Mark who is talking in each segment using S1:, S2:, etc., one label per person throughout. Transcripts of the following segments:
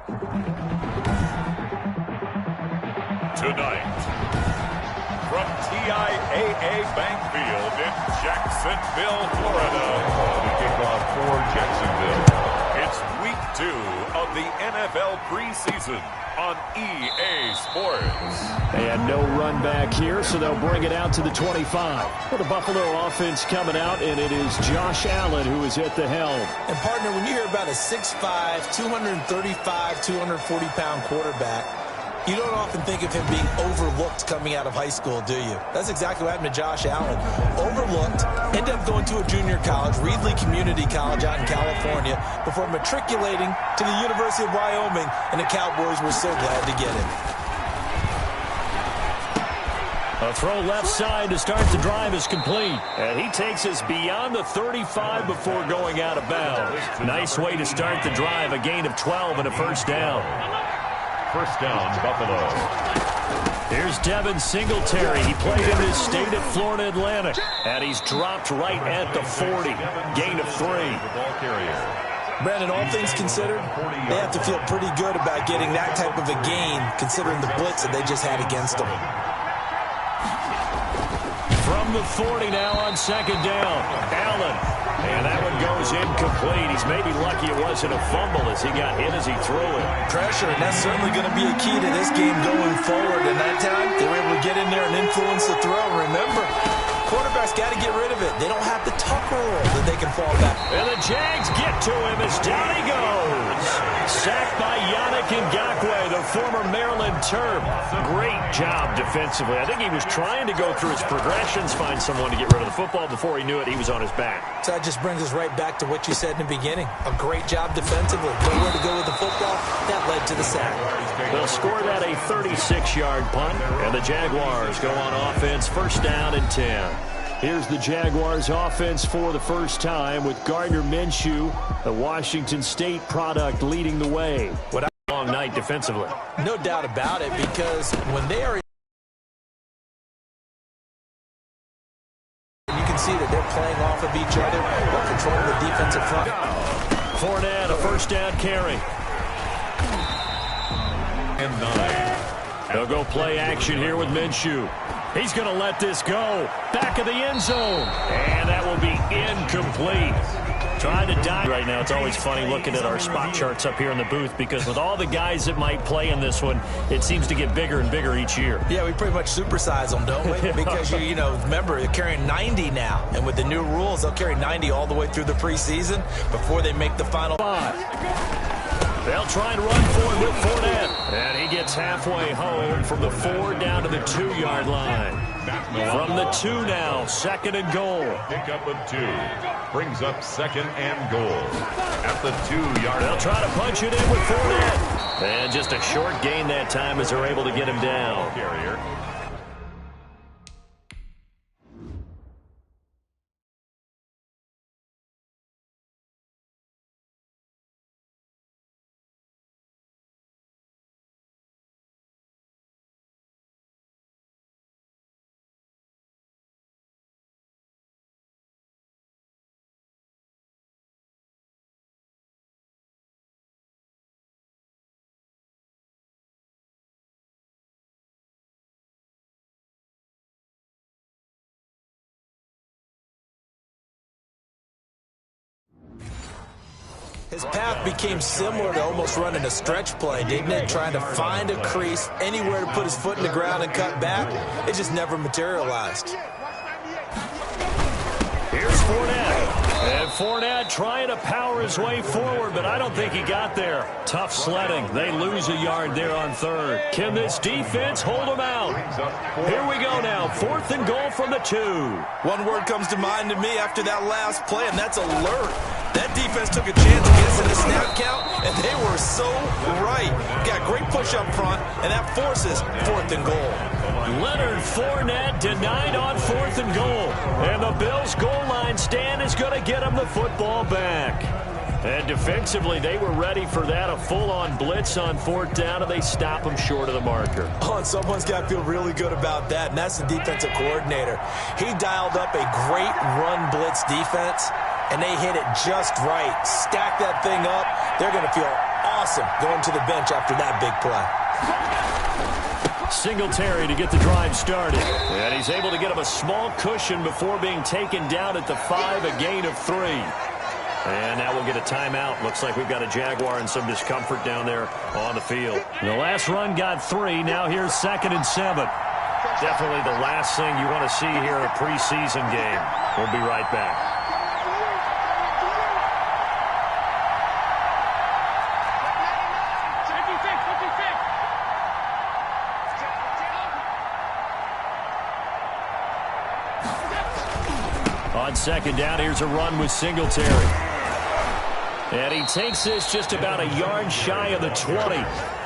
S1: Tonight, from TIAA Bank Field in Jacksonville, Florida. The kickoff for Jacksonville. It's week 2 of the NFL preseason on EA Sports.
S2: They had no run back here, so they'll bring it out to the 25. For the Buffalo offense coming out, and it is Josh Allen who is at the helm.
S3: And, partner, when you hear about a 6'5", 235, 240-pound quarterback, you don't often think of him being overlooked coming out of high school, do you? That's exactly what happened to Josh Allen. Overlooked, ended up going to a junior college, Reedley Community College out in California, before matriculating to the University of Wyoming, and the Cowboys were so glad to get him.
S2: A throw left side to start the drive is complete. And he takes us beyond the 35 before going out of bounds. Nice way to start the drive, a gain of 12 and a first down.
S1: First down, Buffalo.
S2: Here's Devin Singletary. He played in his state at Florida Atlantic. And he's dropped right at the 40. Gain of 3.
S3: Brandon, all things considered, they have to feel pretty good about getting that type of a gain, considering the blitz that they just had against them.
S2: From the 40 now on second down. Allen. And that one goes incomplete. He's maybe lucky it wasn't a fumble as he got hit as he threw it.
S3: Pressure, and that's certainly going to be a key to this game going forward. And that time, they were able to get in there and influence the throw. Remember, quarterbacks got to get rid of it. They don't have the tucker roll that they can fall back.
S2: And the Jags get to him as down he goes. Sacked by Yannick Ngakoue, the former Maryland Terp. Great job defensively. I think he was trying to go through his progressions, find someone to get rid of the football. Before he knew it, he was on his back.
S3: So that just brings us right back to what you said in the beginning. A great job defensively. Nowhere to go with the football. That led to the sack.
S2: They'll score that a 36-yard punt, and the Jaguars go on offense, first down and 10. Here's the Jaguars offense for the first time with Gardner Minshew, the Washington State product, leading the way. What a long night defensively.
S3: No doubt about it, because when they are, you can see that they're playing off of each other while controlling the defensive front.
S2: Fournette, a first down carry.
S1: And 9.
S2: They'll go play action here with Minshew. He's going to let this go. Back of the end zone. And that will be incomplete. Trying to dive right now. It's always funny looking at our spot charts up here in the booth because with all the guys that might play in this one, it seems to get bigger and bigger each year.
S3: Yeah, we pretty much supersize them, don't we? Because, you know, remember, they're carrying 90 now. And with the new rules, they'll carry 90 all the way through the preseason before they make the final
S2: 5. They'll try and run for it with Fournette. And he gets halfway home from the 4 down to the 2-yard line. From the 2 now, second and goal.
S1: Pickup of 2. Brings up second and goal. At the 2-yard line.
S2: They'll try to punch it in with Fournette. And just a short gain that time as they're able to get him down.
S1: Carrier.
S3: His path became similar to almost running a stretch play, didn't it? Trying to find a crease, anywhere to put his foot in the ground and cut back. It just never materialized.
S2: Here's Fournette. And Fournette trying to power his way forward, but I don't think he got there. Tough sledding. They lose a yard there on third. Can this defense hold them out? Here we go now. 4th and goal from the 2.
S3: One word comes to mind to me after that last play, and that's alert. That defense took a chance against in the snap count, and they were so right. Got great push up front, and that forces 4th and goal.
S2: Leonard Fournette denied on 4th and goal. And the Bills' goal line stand is going to get him the football back. And defensively, they were ready for that. A full-on blitz on 4th down, and they stop him short of the marker.
S3: Oh, and someone's got to feel really good about that, and that's the defensive coordinator. He dialed up a great run blitz defense, and they hit it just right. Stack that thing up. They're going to feel awesome going to the bench after that big play.
S2: Singletary to get the drive started. And he's able to get him a small cushion before being taken down at the 5, a gain of 3. And now we'll get a timeout. Looks like we've got a Jaguar and some discomfort down there on the field. The last run got 3. Now here's 2nd and 7. Definitely the last thing you want to see here in a preseason game. We'll be right back. On 2nd down, here's a run with Singletary. And he takes this just about a yard shy of the 20.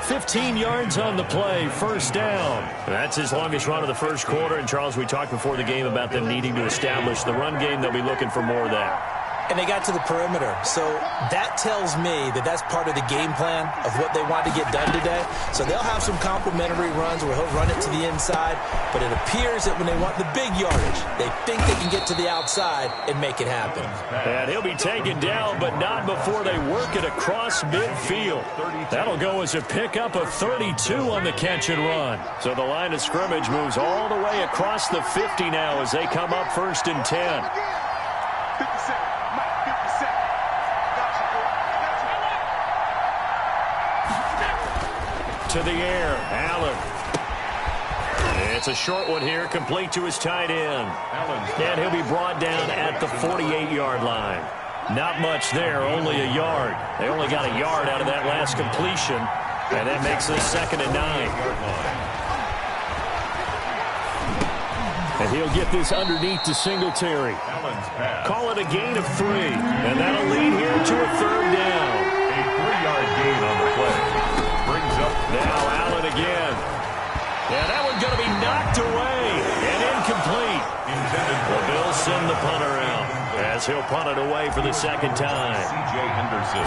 S2: 15 yards on the play, 1st down. That's his longest run of the first quarter. And, Charles, we talked before the game about them needing to establish the run game. They'll be looking for more of that.
S3: And they got to the perimeter. So that tells me that that's part of the game plan of what they want to get done today. So they'll have some complimentary runs where he'll run it to the inside. But it appears that when they want the big yardage, they think they can get to the outside and make it happen.
S2: And he'll be taken down, but not before they work it across midfield. That'll go as a pickup of 32 on the catch and run. So the line of scrimmage moves all the way across the 50 now as they come up 1st and 10. To the air, Allen. It's a short one here, complete to his tight end. And he'll be brought down at the 48-yard line. Not much there, only a yard. They only got a yard out of that last completion, and that makes it 2nd and 9. And he'll get this underneath to Singletary. Call it a gain of 3, and that'll lead here to a 3rd down.
S1: A 3-yard gain on the play. Brings up
S2: now Allen again. Yeah, that one's going to be knocked away and incomplete. The Bills send the punter out as he'll punt it away for the 2nd time.
S1: C.J. Henderson.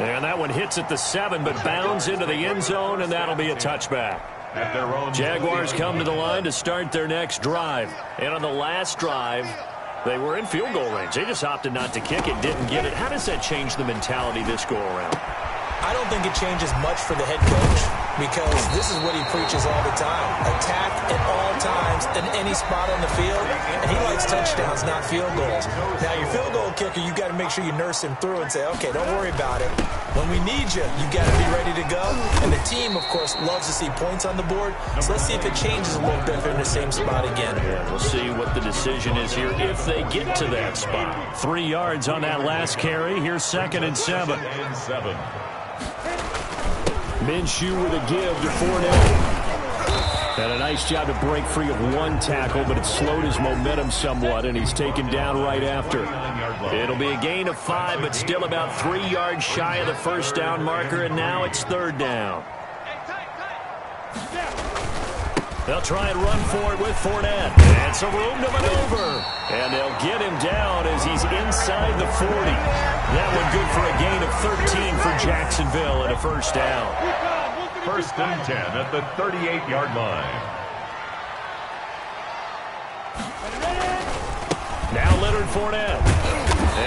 S2: And that one hits at the 7, but bounds into the end zone, and that'll be a touchback.
S1: At their own
S2: Jaguars come to the line to start their next drive. And on the last drive, they were in field goal range. They just opted not to kick it, didn't get it. How does that change the mentality this go-around?
S3: I don't think it changes much for the head coach because this is what he preaches all the time. Attack at all times in any spot on the field. And he likes touchdowns, not field goals. Now, your field goal kicker, you got to make sure you nurse him through and say, okay, don't worry about it. When we need you, you got to be ready to go. And the team, of course, loves to see points on the board. So let's see if it changes a little bit if they're in the same spot again.
S2: Yeah, we'll see what the decision is here if they get to that spot. 3 yards on that last carry. Here's 2nd and 7. Minshew with a give to Fournette. And a nice job to break free of one tackle, but it slowed his momentum somewhat, and he's taken down right after. It'll be a gain of 5, but still about 3 yards shy of the 1st down marker, and now it's 3rd down. They'll try and run for it with Fournette. And some room to maneuver. And they'll get him down as he's inside the 40. That one good for a gain of 13 for Jacksonville and a 1st down.
S1: 1st and 10 at the 38-yard line.
S2: Now Leonard Fournette.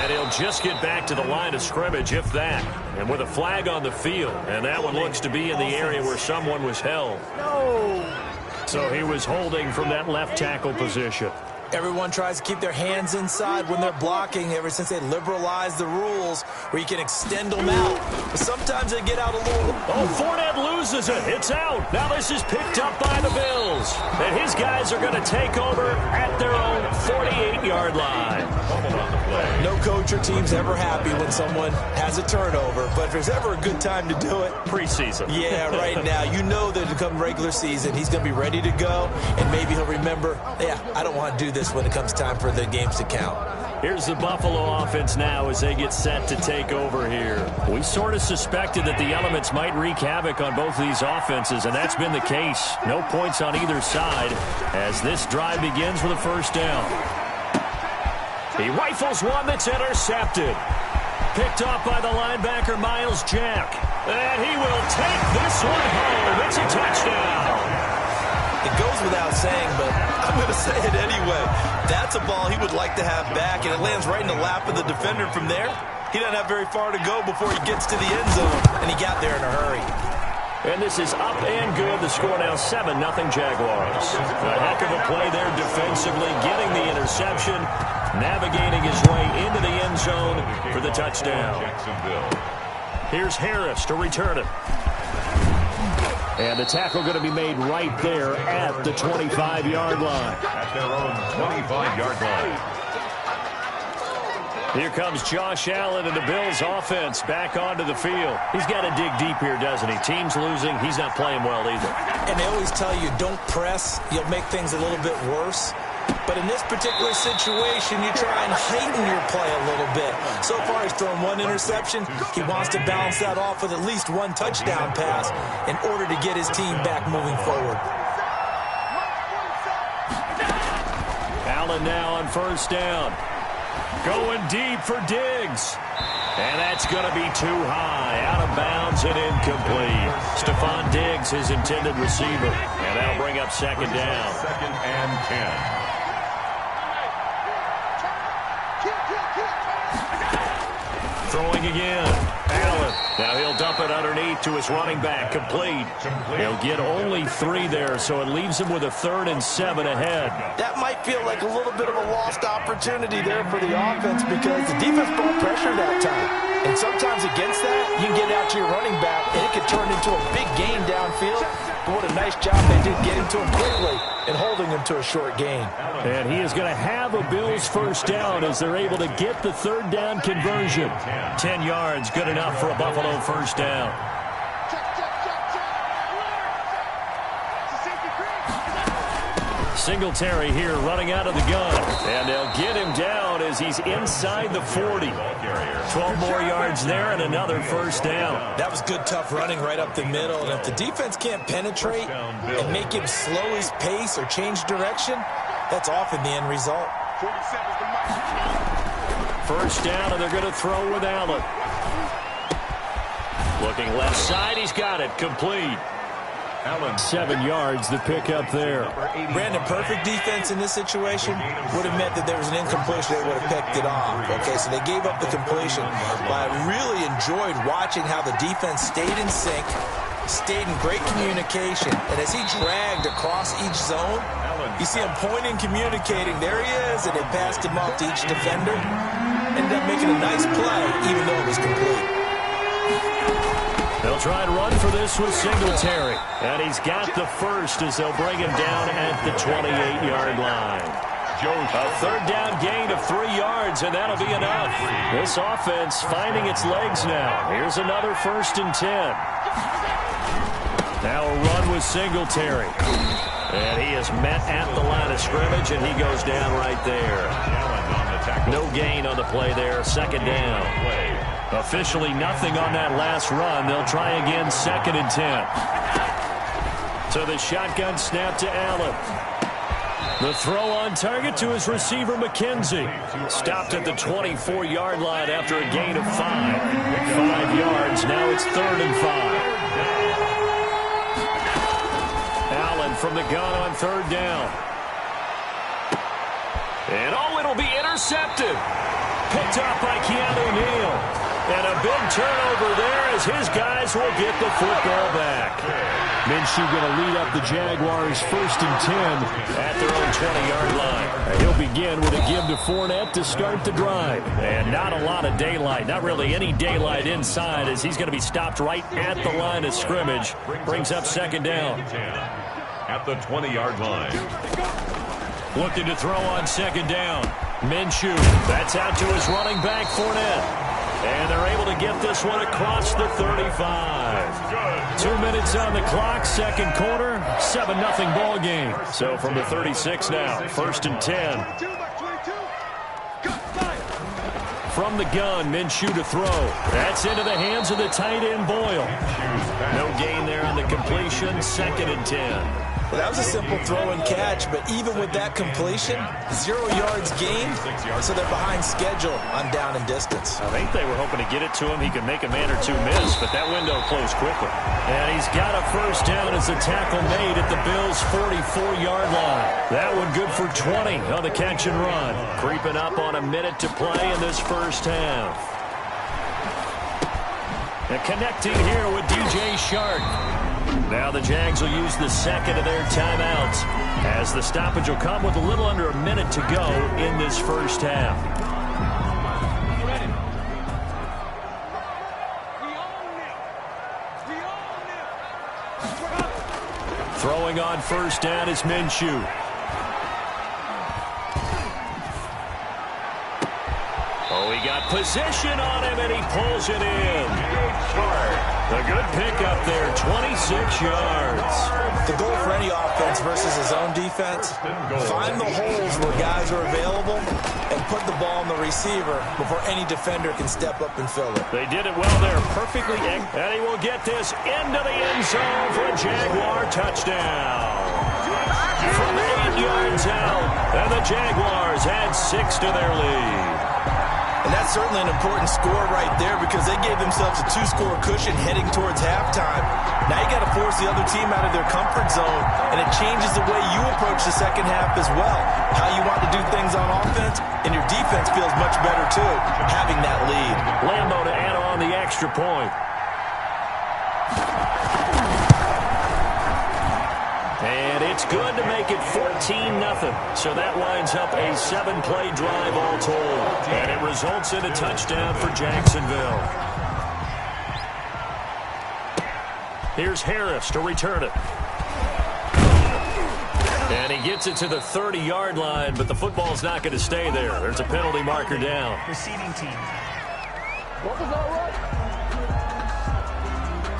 S2: And he'll just get back to the line of scrimmage, if that. And with a flag on the field. And that one looks to be in the area where someone was held. So he was holding from that left tackle position.
S3: Everyone tries to keep their hands inside when they're blocking ever since they liberalized the rules where you can extend them out. But sometimes they get out a little.
S2: Oh, Fournette loses it. It's out. Now this is picked up by the Bills. And his guys are going to take over at their own 48-yard line.
S3: No coach or team's ever happy when someone has a turnover. But if there's ever a good time to do it.
S2: Preseason.
S3: Yeah, right now. You know that to come regular season, he's going to be ready to go. And maybe he'll remember, yeah, I don't want to do this when it comes time for the games to count.
S2: Here's the Buffalo offense now as they get set to take over here. We sort of suspected that the elements might wreak havoc on both of these offenses, and that's been the case. No points on either side as this drive begins with a 1st down. He rifles one that's intercepted. Picked off by the linebacker, Miles Jack. And he will take this one home. It's a touchdown.
S3: It goes without saying, but I'm going to say it anyway. That's a ball he would like to have back, and it lands right in the lap of the defender from there. He doesn't have very far to go before he gets to the end zone, and he got there in a hurry.
S2: And this is up and good. The score now 7-0 Jaguars. A heck of a play there defensively, getting the interception, navigating his way into the end zone for the touchdown. Here's Harris to return it. And the tackle going to be made right there at the 25-yard line.
S1: At their own 25-yard line.
S2: Here comes Josh Allen and the Bills offense back onto the field. He's got to dig deep here, doesn't he? Team's losing. He's not playing well either.
S3: And they always tell you, don't press. You'll make things a little bit worse. But in this particular situation, you try and heighten your play a little bit. So far, he's thrown one interception. He wants to balance that off with at least one touchdown pass in order to get his team back moving forward.
S2: Allen now on first down. Going deep for Diggs. And that's going to be too high. Out of bounds and incomplete. Stephon Diggs, his intended receiver. And that'll bring up second down.
S1: 2nd and 10.
S2: Throwing again. Allen. Now he'll dump it underneath to his running back. Complete. He'll get only 3 there, so it leaves him with a 3rd and 7 ahead.
S3: That might feel like a little bit of a lost opportunity there for the offense because the defense brought pressure that time. And sometimes against that, you can get out to your running back, and it could turn into a big gain downfield. But what a nice job they did getting to him quickly and holding him to a short gain.
S2: And he is going to have a Bills first down as they're able to get the 3rd down conversion. 10 yards, good enough for a Buffalo first down. Singletary here running out of the gun. And they'll get him down as he's inside the 40. 12 more yards there and another first down.
S3: That was good, tough running right up the middle. And if the defense can't penetrate and make him slow his pace or change direction, that's often the end result.
S2: First down, and they're going to throw with Allen. Looking left side, he's got it. Complete.
S1: Allen.
S2: 7 yards, the pickup there.
S3: Brandon, perfect defense in this situation would have meant that there was an incompletion. They would have picked it off. Okay, so they gave up the completion. But I really enjoyed watching how the defense stayed in sync, stayed in great communication. And as he dragged across each zone, you see him pointing, communicating. There he is, and they passed him off to each defender. Ended up making a nice play, even though it was complete.
S2: They'll try and run for this with Singletary. And he's got the first as they'll bring him down at the 28-yard line. A 3rd down gain of 3 yards, and that'll be enough. This offense finding its legs now. Here's another 1st and 10. Now a run with Singletary. And he is met at the line of scrimmage, and he goes down right there. No gain on the play there. 2nd down. Officially nothing on that last run. They'll try again, 2nd and 10. So the shotgun snap to Allen. The throw on target to his receiver, McKenzie. Stopped at the 24-yard line after a gain of 5. 5 yards. Now it's 3rd and 5. Allen from the gun on 3rd down. And oh, it'll be intercepted. Picked up by Keanu Neal. And a big turnover there as his guys will get the football back. Minshew going to lead up the Jaguars 1st and 10 at their own 20-yard line. He'll begin with a give to Fournette to start the drive. And not a lot of daylight, not really any daylight inside as he's going to be stopped right at the line of scrimmage. Brings up 2nd down.
S1: At the 20-yard line.
S2: Looking to throw on 2nd down. Minshew, that's out to his running back, Fournette. And they're able to get this one across the 35. 2 minutes on the clock, 2nd quarter, 7-0 ball game. So from the 36 now, 1st and 10. From the gun, Minshew to throw. That's into the hands of the tight end, Boyle. No gain there on the completion, 2nd and 10.
S3: Well, that was a simple throw and catch, but even with that completion, 0 yards gained, so they're behind schedule on down and distance.
S2: I think they were hoping to get it to him. He could make a man or two miss, but that window closed quickly. And he's got a first down as the tackle made at the Bills' 44-yard line. That one good for 20 on the catch and run. Creeping up on a minute to play in this first half. And connecting here with DJ Shark. Now the Jags will use the second of their timeouts as the stoppage will come with a little under a minute to go in this first half. Throwing on first down is Minshew. Oh, he got position on him, and he pulls it in. A good pickup there, 26 yards.
S3: The goal for any offense versus his own defense, find the holes where guys are available and put the ball on the receiver before any defender can step up and fill it.
S2: They did it well there, perfectly. And he will get this into the end zone for a Jaguar touchdown. From 8 yards out, and the Jaguars add 6 to their lead.
S3: And that's certainly an important score right there because they gave themselves a 2-score cushion heading towards halftime. Now you got to force the other team out of their comfort zone, and it changes the way you approach the second half as well. How you want to do things on offense, and your defense feels much better too, having that lead.
S2: Lambo to add on the extra point. And it's good to make it 14-0. So that winds up a 7-play drive all told. And it results in a touchdown for Jacksonville. Here's Harris to return it. And he gets it to the 30-yard line, but the football's not going to stay there. There's a penalty marker down.
S4: Receiving team.
S5: What was that, right?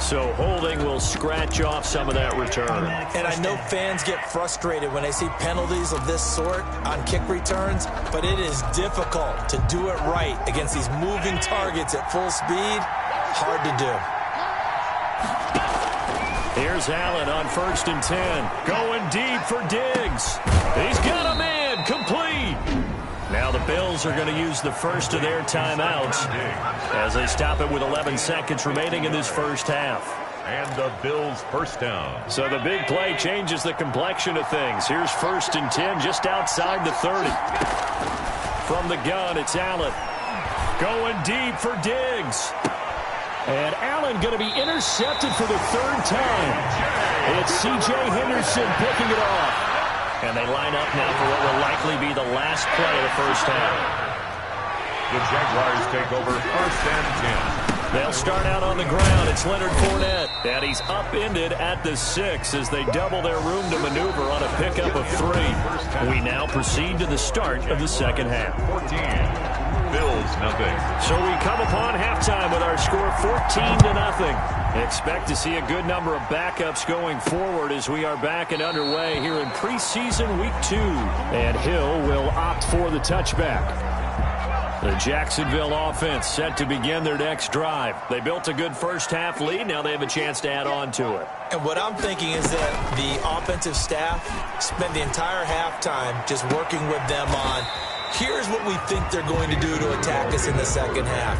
S2: So holding will scratch off some of that return.
S3: And I know fans get frustrated when they see penalties of this sort on kick returns, but it is difficult to do it right against these moving targets at full speed. Hard to do.
S2: Here's Allen on 1st and 10. Going deep for Diggs. He's got a man complete. Now the Bills are going to use the first of their timeouts as they stop it with 11 seconds remaining in this first half.
S1: And the Bills first down.
S2: So the big play changes the complexion of things. Here's 1st and 10 just outside the 30. From the gun, it's Allen. Going deep for Diggs. And Allen going to be intercepted for the 3rd time. It's C.J. Henderson picking it off. And they line up now for what will likely be the last play of the first half.
S1: The Jaguars take over 1st and 10.
S2: They'll start out on the ground. It's Leonard Fournette. And he's upended at the 6 as they double their room to maneuver on a pickup of 3. We now proceed to the start of the second half.
S1: 14. Bills, nothing.
S2: So we come upon halftime with our score 14-0. Expect to see a good number of backups going forward as we are back and underway here in preseason week 2. And Hill will opt for the touchback. The Jacksonville offense set to begin their next drive. They built a good first half lead. Now they have a chance to add on to it.
S3: And what I'm thinking is that the offensive staff spent the entire halftime just working with them on, here's what we think they're going to do to attack us in the second half.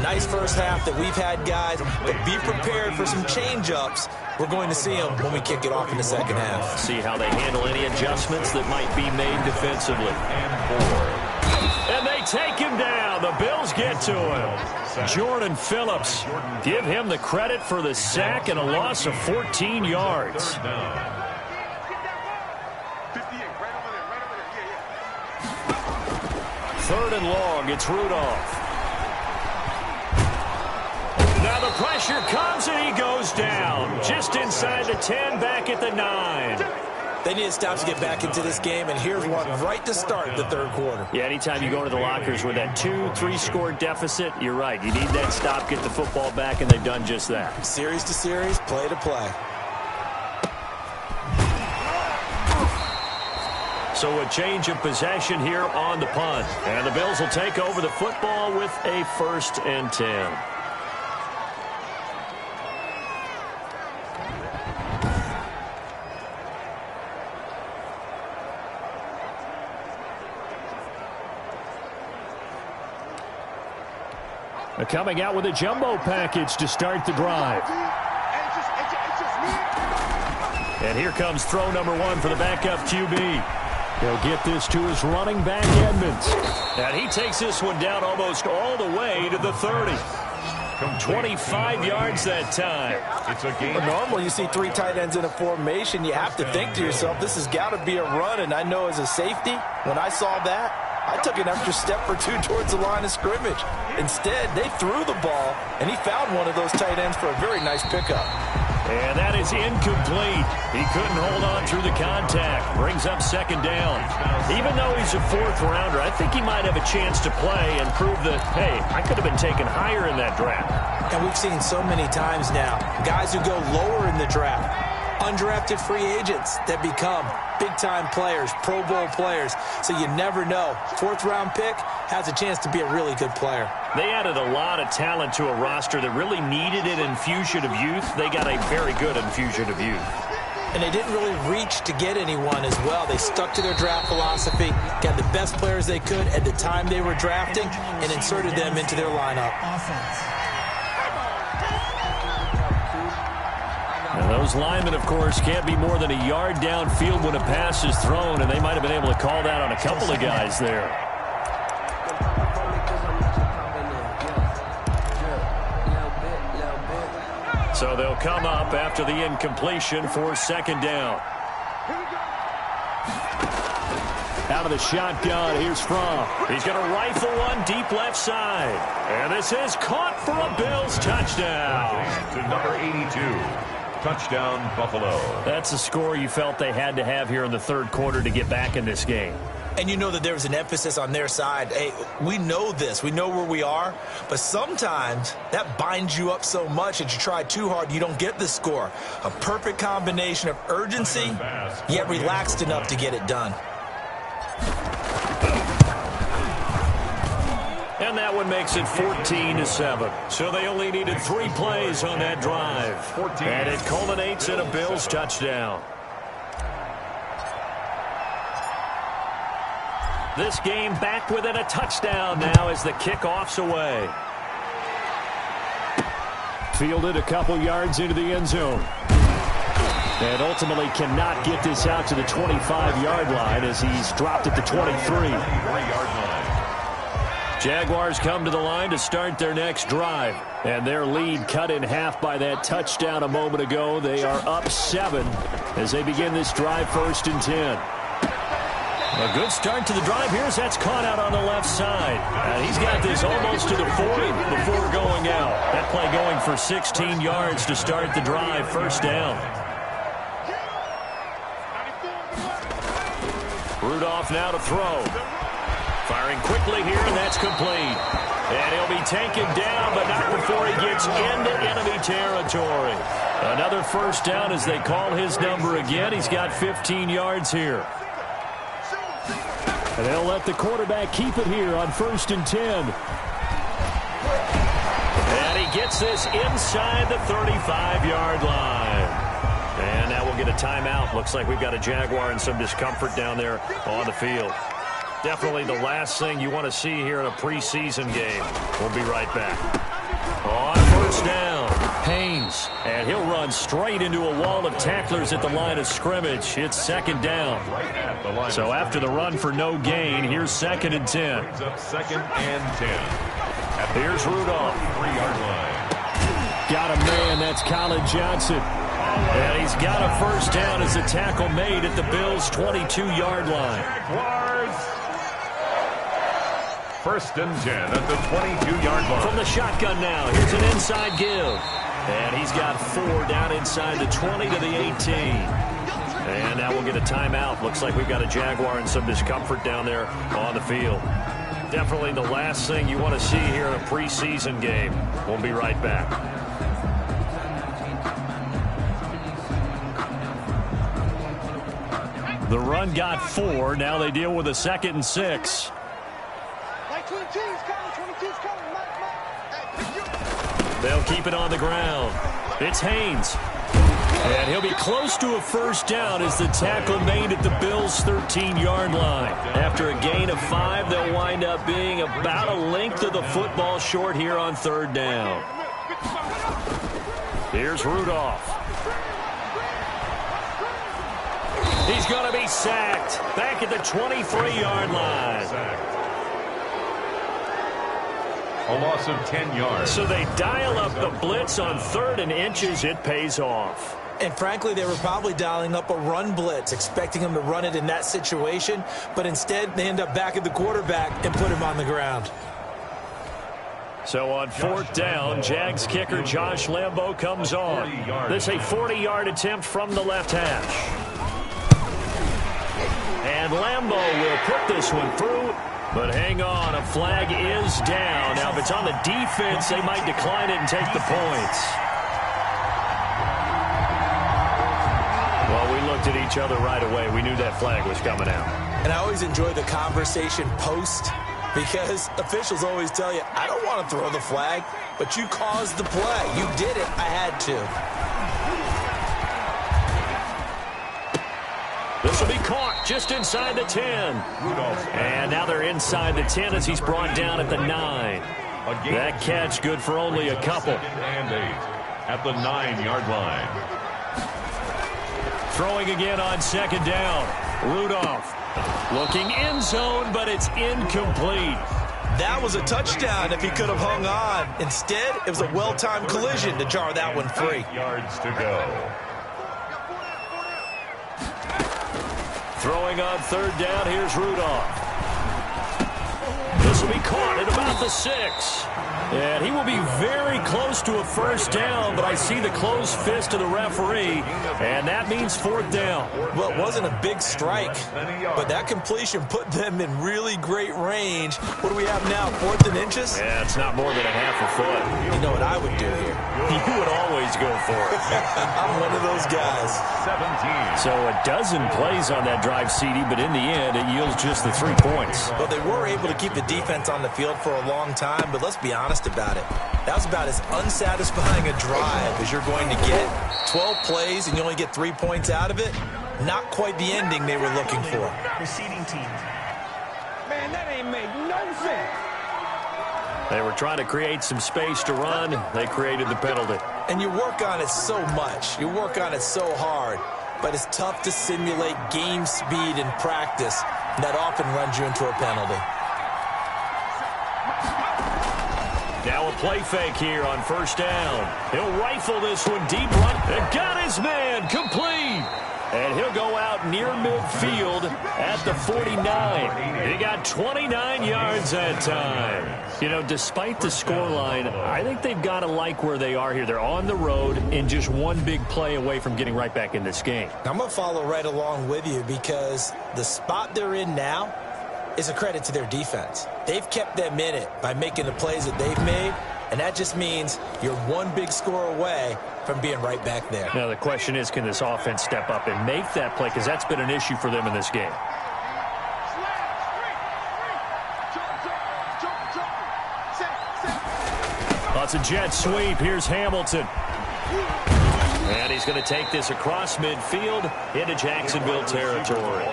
S3: Nice first half that we've had, guys, but be prepared for some change-ups. We're going to see them when we kick it off in the second half.
S2: See how they handle any adjustments that might be made defensively. And they take him down. The Bills get to him. Jordan Phillips, give him the credit for the sack and a loss of 14 yards. 3rd and long, it's Rudolph. Now the pressure comes and he goes down. Just inside the 10, back at the 9.
S3: They need a stop to get back into this game, and here's one right to start the 3rd quarter.
S2: Yeah, anytime you go to the lockers with that 2-3-score deficit, you're right. You need that stop, get the football back, and they've done just that.
S3: Series to series, play to play.
S2: So a change of possession here on the punt. And the Bills will take over the football with a 1st and 10. Coming out with a jumbo package to start the drive. And here comes throw number 1 for the backup QB. He'll get this to his running back, Edmonds. And he takes this one down almost all the way to the 30. 25 yards that time.
S3: It's a game. Normally you see 3 tight ends in a formation. You have to think to yourself, this has got to be a run. And I know as a safety, when I saw that, I took an extra step or 2 towards the line of scrimmage. Instead, they threw the ball, and he found one of those tight ends for a very nice pickup.
S2: And that is incomplete. He couldn't hold on through the contact. Brings up second down. Even though he's a 4th rounder, I think he might have a chance to play and prove that, hey, I could have been taken higher in that draft.
S3: And we've seen so many times now, guys who go lower in the draft, undrafted free agents that become big-time players, Pro Bowl players. So you never know. 4th-round pick has a chance to be a really good player.
S2: They added a lot of talent to a roster that really needed an infusion of youth. They got a very good infusion of youth.
S3: And they didn't really reach to get anyone as well. They stuck to their draft philosophy, got the best players they could at the time they were drafting, and inserted them into their lineup.
S2: And those linemen, of course, can't be more than a yard downfield when a pass is thrown, and they might have been able to call that on a couple of guys there. So they'll come up after the incompletion for second down. Out of the shotgun, here's Fromm. He's going to rifle one deep left side. And this is caught for a Bills touchdown.
S1: To number 82. Touchdown, Buffalo.
S2: That's a score you felt they had to have here in the 3rd quarter to get back in this game.
S3: And you know that there was an emphasis on their side. Hey, we know this. We know where we are. But sometimes that binds you up so much that you try too hard, you don't get the score. A perfect combination of urgency, yet relaxed enough to get it done.
S2: And that one makes it 14-7. So they only needed 3 plays on that drive. And it culminates in a Bills touchdown. This game back within a touchdown now as the kickoff's away. Fielded a couple yards into the end zone. And ultimately cannot get this out to the 25-yard line as he's dropped at the 23. Jaguars come to the line to start their next drive. And their lead cut in half by that touchdown a moment ago. They are up 7 as they begin this drive 1st and 10. A good start to the drive. Here's that's caught out on the left side. And he's got this almost to the 40 before going out. That play going for 16 yards to start the drive. 1st down. Rudolph now to throw. Firing quickly here, and that's complete. And he'll be taken down, but not before he gets into enemy territory. Another 1st down as they call his number again. He's got 15 yards here. And they'll let the quarterback keep it here on 1st and 10. And he gets this inside the 35-yard line. And now we'll get a timeout. Looks like we've got a Jaguar and some discomfort down there on the field. Definitely the last thing you want to see here in a preseason game. We'll be right back. On 1st down, Haynes. And he'll run straight into a wall of tacklers at the line of scrimmage. It's 2nd down. So after the run for no gain, here's 2nd and 10.
S1: 2nd and 10.
S2: Here's Rudolph.
S1: 3-yard line.
S2: Got a man, that's Colin Johnson. And he's got a 1st down as the tackle made at the Bills' 22-yard line.
S1: Jaguars. 1st and 10 at the 22-yard line.
S2: From the shotgun now, here's an inside give. And he's got 4 down inside the 20 to the 18. And now we'll get a timeout. Looks like we've got a Jaguar and some discomfort down there on the field. Definitely the last thing you want to see here in a preseason game. We'll be right back. The run got 4. Now they deal with a 2nd and 6. They'll keep it on the ground. It's Haynes. And he'll be close to a first down as the tackle made at the Bills' 13-yard line. After a gain of 5, they'll wind up being about a length of the football short here on third down. Here's Rudolph. He's going to be sacked back at the 23-yard line.
S1: A loss of 10 yards.
S2: So they dial up the blitz on 3rd and inches. It pays off.
S3: And frankly, they were probably dialing up a run blitz, expecting him to run it in that situation. But instead, they end up back at the quarterback and put him on the ground.
S2: So on 4th down, Jags kicker Josh Lambo comes on. This is a 40-yard attempt from the left hash. And Lambo will put this one through. But hang on, a flag is down. Now, if it's on the defense, they might decline it and take the points. Well, we looked at each other right away. We knew that flag was coming out.
S3: And I always enjoy the conversation post because officials always tell you, I don't want to throw the flag, but you caused the play. You did it. I had to.
S2: This will be caught just inside the 10. And now they're inside the 10 as he's brought down at the 9. That catch good for only a couple.
S1: And 8 at the 9-yard line.
S2: Throwing again on 2nd down. Rudolph looking end zone, but it's incomplete.
S3: That was a touchdown if he could have hung on. Instead, it was a well-timed collision to jar that one free.
S1: 8 yards to go.
S2: Throwing on 3rd down, here's Rudolph. This will be caught at about the 6. And he will be very close to a first down, but I see the closed fist of the referee, and that means 4th down.
S3: Well, it wasn't a big strike, but that completion put them in really great range. What do we have now, 4th and inches?
S2: Yeah, it's not more than a half a foot.
S3: You know what I would do here?
S2: You would always go for it.
S3: I'm one of those guys.
S1: 17.
S2: So a dozen plays on that drive, CD, but in the end, it yields just the 3 points.
S3: Well, they were able to keep the defense on the field for a long time, but let's be honest about it. That was about as unsatisfying a drive as you're going to get. 12 plays and you only get 3 points out of it. Not quite the ending they were looking for.
S5: Receiving team. Man, that ain't make no sense.
S2: They were trying to create some space to run. They created the penalty.
S3: And you work on it so much. You work on it so hard. But it's tough to simulate game speed in practice. That often runs you into a penalty.
S2: Now a play fake here on 1st down. He'll rifle this one deep right. And got his man complete. And he'll go out near midfield at the 49. He got 29 yards that time. You know, despite the scoreline, I think they've got to like where they are here. They're on the road and just one big play away from getting right back in this game.
S3: I'm going to follow right along with you because the spot they're in now is a credit to their defense. They've kept them in it by making the plays that they've made, and that just means you're one big score away from being right back there.
S2: Now the question is, can this offense step up and make that play? Because that's been an issue for them in this game. Lots of jet sweep. Here's Hamilton. And he's going to take this across midfield into Jacksonville territory.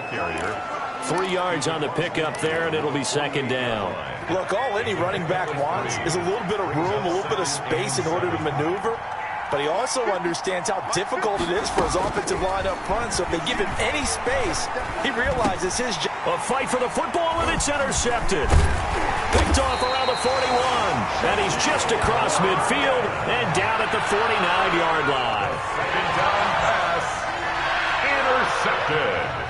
S2: 3 yards on the pickup there, and it'll be 2nd down.
S3: Look, all any running back wants is a little bit of room, a little bit of space in order to maneuver. But he also understands how difficult it is for his offensive line up front. So if they give him any space, he realizes his job.
S2: A fight for the football, and it's intercepted. Picked off around the 41. And he's just across midfield and down at the 49-yard line.
S1: 2nd down pass. Intercepted.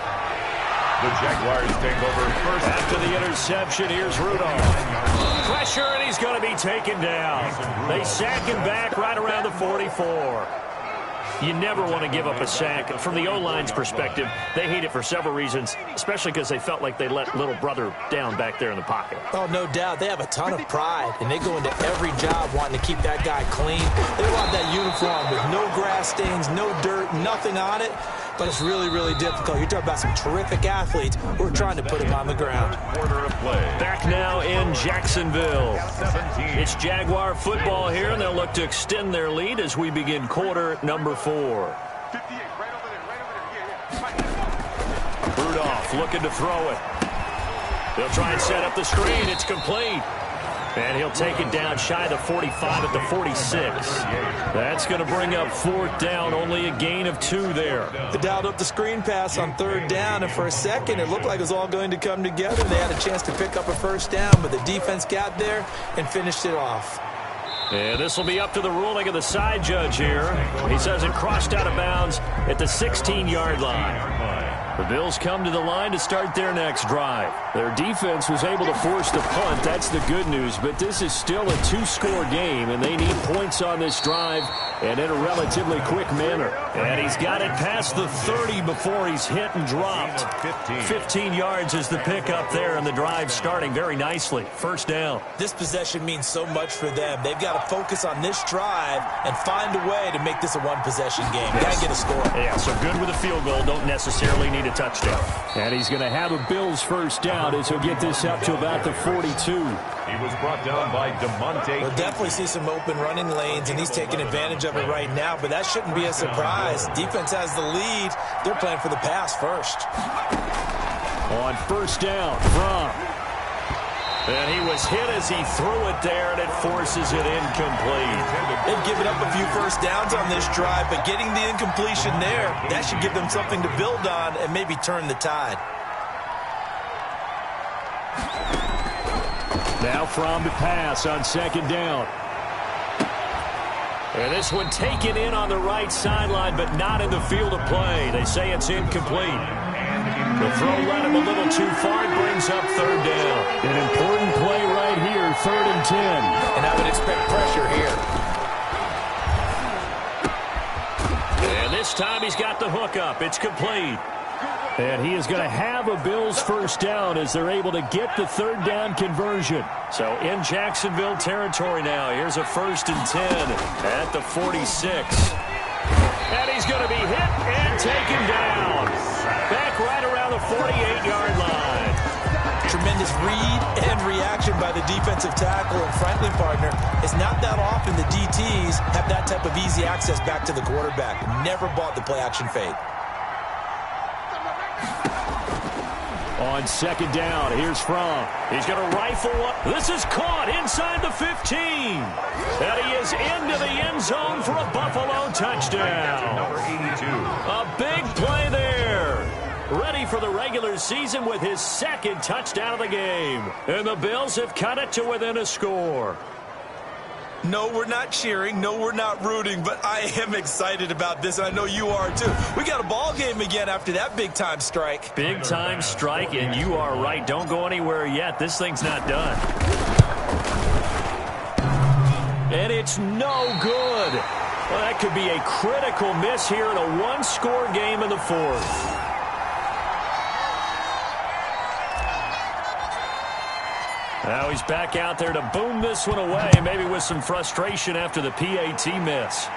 S1: The Jaguars take over first.
S2: After the interception, here's Rudolph. Pressure, and he's going to be taken down. They sack him back right around the 44. You never want to give up a sack. From the O-line's perspective, they hate it for several reasons, especially because they felt like they let little brother down back there in the pocket.
S3: Oh, no doubt. They have a ton of pride, and they go into every job wanting to keep that guy clean. They want that uniform with no grass stains, no dirt, nothing on it. But it's really, really difficult. You're talking about some terrific athletes who are trying to put him on the ground.
S1: Quarter of play.
S2: Back now in Jacksonville.
S1: 17.
S2: It's Jaguar football here, and they'll look to extend their lead as we begin quarter number 4. Rudolph looking to throw it. They'll try and set up the screen. It's complete. And he'll take it down shy of the 45 at the 46. That's going to bring up 4th down. Only a gain of 2 there.
S3: They dialed up the screen pass on 3rd down, and for a second it looked like it was all going to come together. They had a chance to pick up a 1st down, but the defense got there and finished it off.
S2: And this will be up to the ruling of the side judge here. He says it crossed out of bounds at the 16-yard line. The Bills come to the line to start their next drive. Their defense was able to force the punt. That's the good news. But this is still a 2-score game, and they need points on this drive and in a relatively quick manner. And he's got it past the 30 before he's hit and dropped. 15 yards is the pickup there, and the drive starting very nicely. 1st down.
S3: This possession means so much for them. They've got to focus on this drive and find a way to make this a one-possession game. Got to get a score.
S2: Yeah, so good with a field goal. Don't necessarily need a touchdown. And he's going to have a Bills 1st down as he'll get this up to about the 42.
S1: He was brought down by DeMonte.
S3: We'll definitely see some open running lanes, and he's taking advantage of it right now, but that shouldn't be a surprise. Defense has the lead. They're playing for the pass first.
S2: On 1st down, Fromm. And he was hit as he threw it there, and it forces it incomplete.
S3: They've given up a few 1st downs on this drive, but getting the incompletion there, that should give them something to build on and maybe turn the tide.
S2: Now Fromm to pass on 2nd down. And this one taken in on the right sideline, but not in the field of play. They say it's incomplete. The throw led him a little too far. It brings up 3rd down. An important play right here, 3rd and 10.
S3: And I would expect pressure here.
S2: And this time he's got the hook up. It's complete. And he is going to have a Bills 1st down as they're able to get the 3rd down conversion. So in Jacksonville territory now. Here's a 1st and 10 at the 46. And he's going to be hit and taken down. Back right around the 48-yard line.
S3: Tremendous read and reaction by the defensive tackle, and frankly, partner, it's not that often the DTs have that type of easy access back to the quarterback. Never bought the play-action fade.
S2: On 2nd down, here's Fromm. He's going to rifle up. This is caught inside the 15. And he is into the end zone for a Buffalo touchdown.
S1: Number 82.
S2: A big play there. Ready for the regular season with his 2nd touchdown of the game. And the Bills have cut it to within a score.
S3: No, we're not cheering. No, we're not rooting. But I am excited about this. I know you are, too. We got a ball game again after that big-time strike.
S2: Big-time strike, and you are right. Don't go anywhere yet. This thing's not done. And it's no good. Well, that could be a critical miss here in a one-score game in the 4th. Now he's back out there to boom this one away, maybe with some frustration after the PAT miss.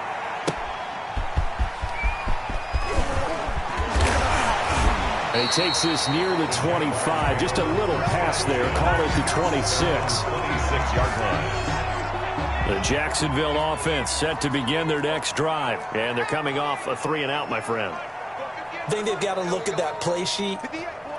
S2: And he takes this near the 25, just a little pass there, call it the 26.
S1: 26-yard line.
S2: The Jacksonville offense set to begin their next drive, and they're coming off a 3-and-out, my friend.
S3: I think they've got to look at that play sheet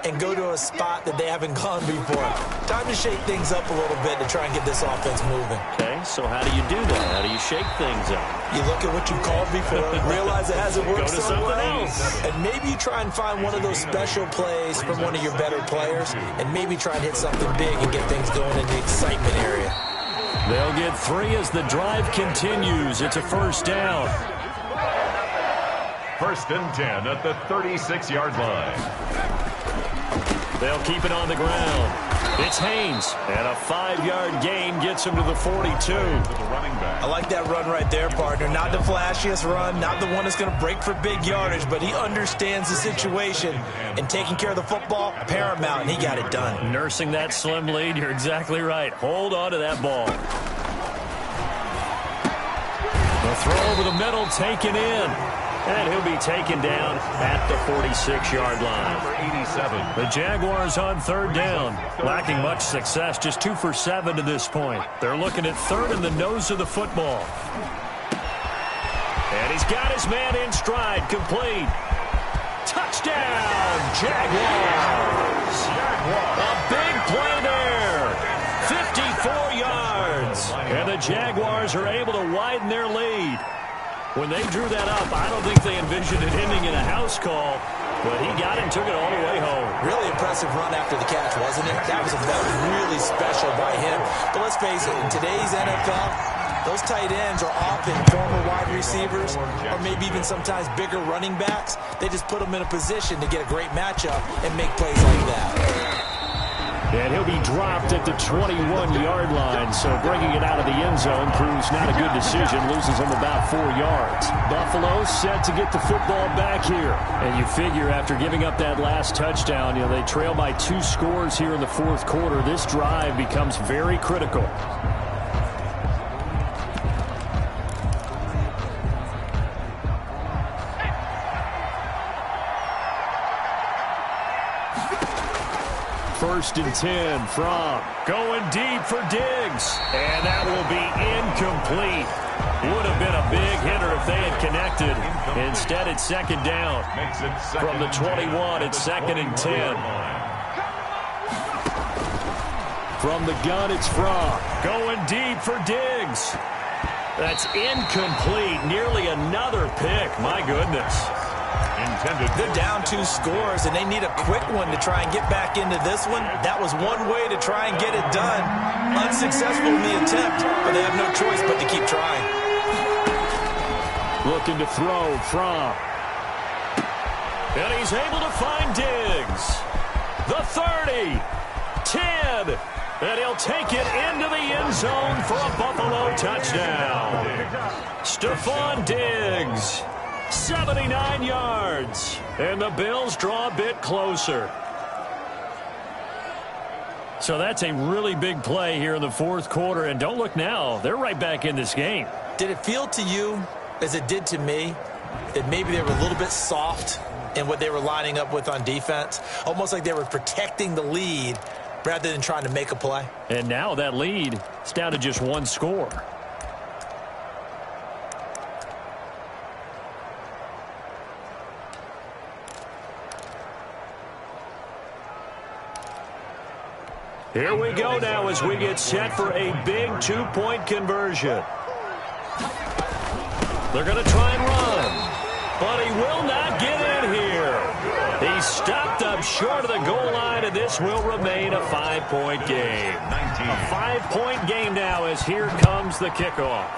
S3: and go to a spot that they haven't gone before. Time to shake things up a little bit to try and get this offense moving.
S2: Okay, so how do you do that? How do you shake things up?
S3: You look at what you've called before, realize it hasn't worked
S2: Go to
S3: so
S2: something
S3: well,
S2: else.
S3: and maybe you try and find one of those special plays from one of your better players, and maybe try and hit something big and get things going in the excitement area.
S2: They'll get 3 as the drive continues. It's a 1st down.
S1: 1st and 10 at the 36-yard line.
S2: They'll keep it on the ground. It's Haynes, and a 5-yard gain gets him to the 42.
S3: I like that run right there, partner. Not the flashiest run, not the one that's going to break for big yardage, but he understands the situation, and taking care of the football, paramount, and he got it done.
S2: Nursing that slim lead, you're exactly right. Hold on to that ball. The throw over the middle, taken in. And he'll be taken down at the 46-yard line.
S1: Number 87.
S2: The Jaguars on 3rd down. Lacking much success, just 2 for 7 to this point. They're looking at 3rd in the nose of the football. And he's got his man in stride, complete. Touchdown, Jaguars. A big play there. 54 yards. And the Jaguars are able to widen their lead. When they drew that up, I don't think they envisioned it ending in a house call, but he got it and took it all the way home.
S3: Really impressive run after the catch, wasn't it? That was really special by him. But let's face it, in today's NFL, those tight ends are often former wide receivers or maybe even sometimes bigger running backs. They just put them in a position to get a great matchup and make plays like that.
S2: And he'll be dropped at the 21-yard line, so bringing it out of the end zone proves not a good decision, loses him about 4 yards. Buffalo set to get the football back here. And you figure after giving up that last touchdown, they trail by 2 scores here in the fourth quarter. This drive becomes very critical. First and 10 from going deep for Diggs. And that will be incomplete. Would have been a big hitter if they had connected. Instead, it's second down. From the 21, it's second and 10. From the gun, it's from going deep for Diggs. That's incomplete. Nearly another pick. My goodness.
S3: They're down 2 scores, and they need a quick one to try and get back into this one. That was one way to try and get it done. Unsuccessful in the attempt, but they have no choice but to keep trying.
S2: Looking to throw from. And he's able to find Diggs. The 30. 10. And he'll take it into the end zone for a Buffalo touchdown. Stephon Diggs. 79 yards. And the Bills draw a bit closer. So that's a really big play here in the fourth quarter. And don't look now. They're right back in this game.
S3: Did it feel to you, as it did to me, that maybe they were a little bit soft in what they were lining up with on defense? Almost like they were protecting the lead rather than trying to make a play.
S2: And now that lead is down to just 1 score. Here we go now as we get set for a big 2-point conversion. They're going to try and run, but he will not get in here. He's stopped up short of the goal line, and this will remain a 5-point game. A 5-point game now as here comes the kickoff.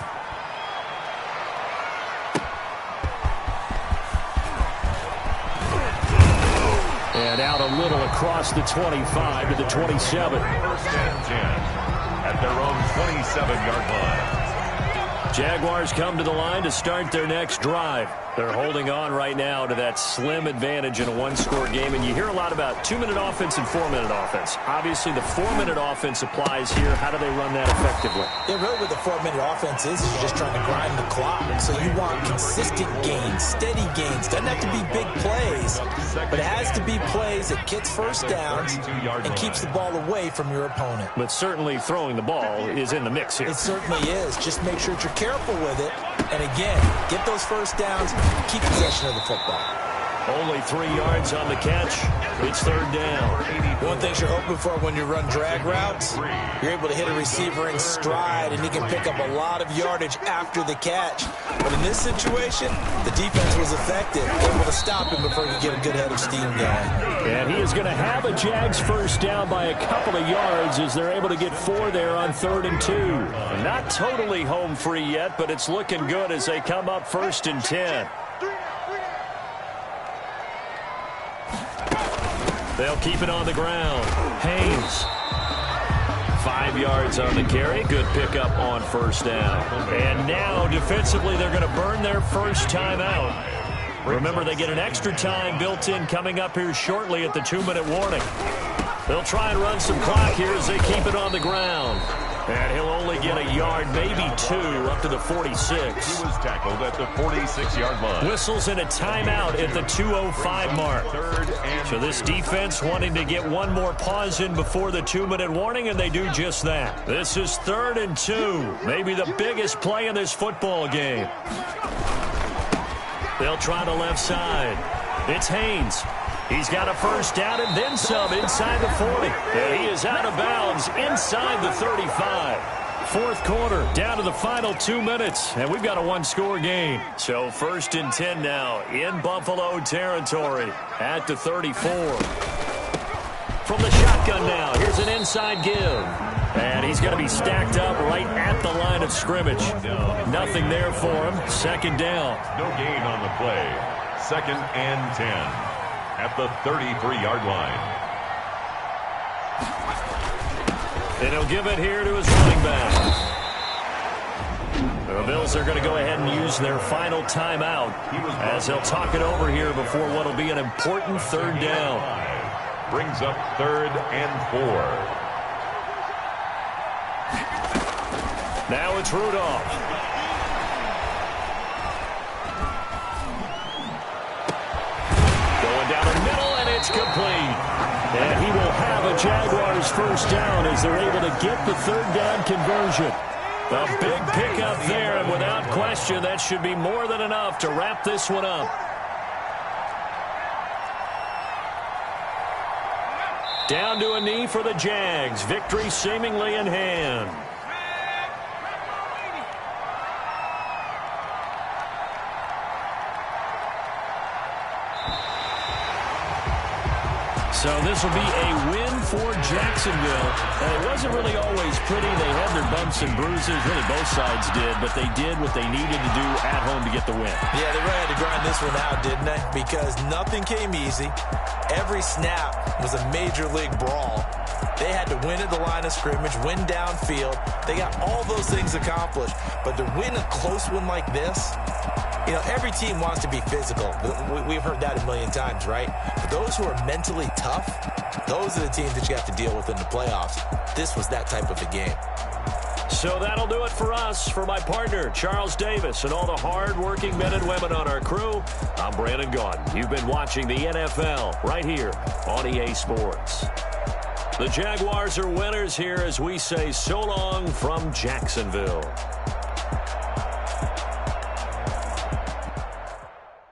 S2: And out a little across the 25 to the 27.
S1: First and 10 at their own 27-yard line.
S2: Jaguars come to the line to start their next drive. They're holding on right now to that slim advantage in a 1-score game. And you hear a lot about 2-minute offense and 4-minute offense. Obviously, the 4-minute offense applies here. How do they run that effectively?
S3: Yeah, really what the 4-minute offense is you're just trying to grind the clock. So you want consistent gains, steady gains. Doesn't have to be big plays, but it has to be plays that gets first downs and keeps the ball away from your opponent.
S2: But certainly throwing the ball is in the mix here.
S3: It certainly is. Just make sure that you're careful with it. And again, get those first downs, keep possession of the football.
S2: Only 3 yards on the catch. It's third down.
S3: One thing you're hoping for when you run drag routes, you're able to hit a receiver in stride, and he can pick up a lot of yardage after the catch. But in this situation, the defense was effective, able to stop him before he could get a good head of steam going.
S2: And he is going to have a Jags first down by a couple of yards as they're able to get 4 there on 3rd and 2. Not totally home free yet, but it's looking good as they come up 1st and 10. They'll keep it on the ground. Haynes. 5 yards on the carry. Good pickup on first down. And now, defensively, they're going to burn their first timeout. Remember, they get an extra time built in coming up here shortly at the 2-minute warning. They'll try and run some clock here as they keep it on the ground. And he'll only get a yard, maybe 2, up to the 46.
S1: He was tackled at the 46-yard line.
S2: Whistles in a timeout at the 2:05 mark. So this defense wanting to get one more pause in before the 2-minute warning, and they do just that. This is 3rd and 2. Maybe the biggest play in this football game. They'll try the left side. It's Haynes. He's got a first down and then some inside the 40. And he is out of bounds inside the 35. Fourth quarter, down to the final 2 minutes, and we've got a one-score game. So 1st and 10 now in Buffalo territory at the 34. From the shotgun now, here's an inside give. And he's going to be stacked up right at the line of scrimmage. Nothing there for him. Second down.
S1: No gain on the play. 2nd and 10 at the 33-yard line.
S2: And he'll give it here to his running back. The Bills are going to go ahead and use their final timeout as they'll talk it over here before what will be an important 3rd down.
S1: Brings up 3rd and 4.
S2: Now it's Rudolph. Going down the middle, and it's complete. And he will have a Jaguars first down as they're able to get the 3rd down conversion. A big pickup there, and without question, that should be more than enough to wrap this one up. Down to a knee for the Jags. Victory seemingly in hand. So this will be a win for Jacksonville. And it wasn't really always pretty. They had their bumps and bruises. Really, both sides did. But they did what they needed to do at home to get the win.
S3: Yeah, they really had to grind this one out, didn't they? Because nothing came easy. Every snap was a major league brawl. They had to win at the line of scrimmage, win downfield. They got all those things accomplished. But to win a close one like this, you know, every team wants to be physical. We've heard that a million times, right? But those who are mentally tough, those are the teams that you have to deal with in the playoffs. This was that type of a game.
S2: So that'll do it for us. For my partner, Charles Davis, and all the hard-working men and women on our crew, I'm Brandon Gaudin. You've been watching the NFL right here on EA Sports. The Jaguars are winners here as we say so long from Jacksonville.